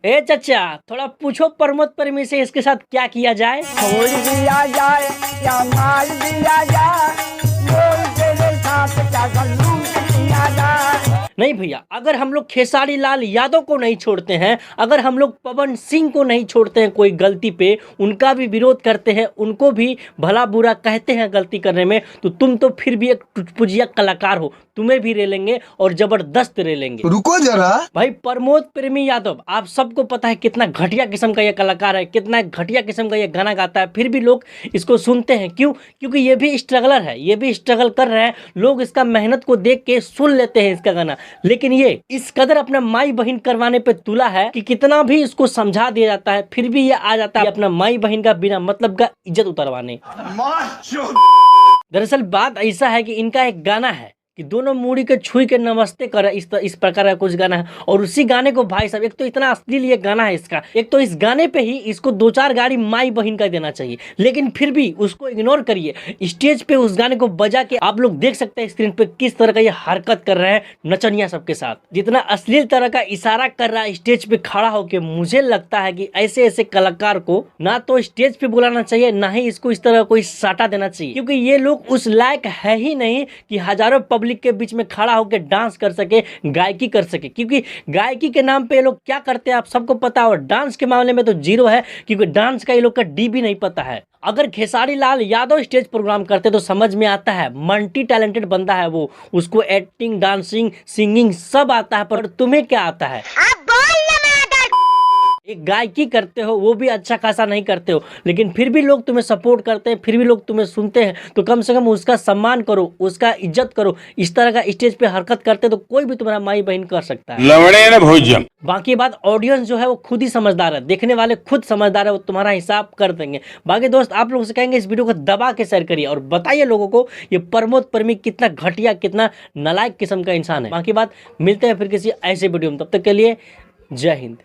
ए चचा, थोड़ा पूछो प्रमोद प्रेमी से इसके साथ क्या किया जाए। छोड़ दिया जाए या मार दिया जाए, बोल तेरे साथ क्या गलूं किया जाए। नहीं भैया, अगर हम लोग खेसारी लाल यादव को नहीं छोड़ते हैं, अगर हम लोग पवन सिंह को नहीं छोड़ते हैं कोई गलती पे, उनका भी विरोध करते हैं, उनको भी भला बुरा कहते हैं गलती करने में, तो तुम तो फिर भी एक टुटपुजिया कलाकार हो, तुम्हें भी रे लेंगे और जबरदस्त रे लेंगे। रुको जरा भाई प्रमोद प्रेमी यादव, आप सबको पता है कितना घटिया किस्म का ये कलाकार है, कितना घटिया किस्म का ये गाना गाता है, फिर भी लोग इसको सुनते हैं। क्यों? क्योंकि ये भी स्ट्रगलर है, ये भी स्ट्रगल कर रहे हैं, लोग इसका मेहनत को देख के सुन लेते हैं इसका गाना। लेकिन ये इस कदर अपना माई बहन करवाने पे तुला है कि कितना भी इसको समझा दिया जाता है, फिर भी ये आ जाता है अपना माई बहन का बिना मतलब का इज्जत उतरवाने। दरअसल बात ऐसा है कि इनका एक गाना है कि दोनों मूड़ी के छुई के नमस्ते कर, इस प्रकार का कुछ गाना है, और उसी गाने को भाई साहब, एक तो इतना अश्लील ये गाना है इसका, एक तो इस गाने पे ही इसको 2-4 गाड़ी माई बहन का देना चाहिए, लेकिन फिर भी उसको इग्नोर करिए। स्टेज पे उस गाने को बजा के आप लोग देख सकते हैं स्क्रीन पे किस तरह का ये हरकत कर रहे हैं नचनिया सबके साथ, जितना अश्लील तरह का इशारा कर रहा है स्टेज पे खड़ा होके। मुझे लगता है कि ऐसे ऐसे कलाकार को ना तो स्टेज पे बुलाना चाहिए, ना ही इसको इस तरह कोई साटा देना चाहिए, क्योंकि ये लोग उस लायक है ही नहीं कि हजारों पब्लिक के बीच में खड़ा होकर डांस कर सके, गायकी कर सके। क्योंकि गायकी के नाम पे ये लोग क्या करते हैं आप सबको पता है, और डांस के मामले में तो जीरो है, क्योंकि डांस का ये लोग का डी भी नहीं पता है। अगर खेसारी लाल यादव स्टेज प्रोग्राम करते तो समझ में आता है, मल्टी टैलेंटेड बंदा है वो, उसको एक्टिंग, डांसिंग, सिंगिंग सब आता है, पर तुम्हें क्या आता है? एक गायकी करते हो वो भी अच्छा खासा नहीं करते हो, लेकिन फिर भी लोग तुम्हें सपोर्ट करते हैं, फिर भी लोग तुम्हें सुनते हैं, तो कम से कम उसका सम्मान करो, उसका इज्जत करो। इस तरह का स्टेज पे हरकत करते तो कोई भी तुम्हारा माई बहन कर सकता है। लवड़े न भोजन। बाकी बात ऑडियंस जो है वो खुद ही समझदार है, देखने वाले खुद समझदार है, वो तुम्हारा हिसाब कर देंगे। बाकी दोस्त, आप लोगों से कहेंगे इस वीडियो को दबा के शेयर करिए और बताइए लोगों को ये प्रमोद प्रेमी कितना घटिया, कितना नालायक किस्म का इंसान है। बाकी बात, मिलते हैं फिर किसी ऐसे वीडियो में, तब तक के लिए जय हिंद।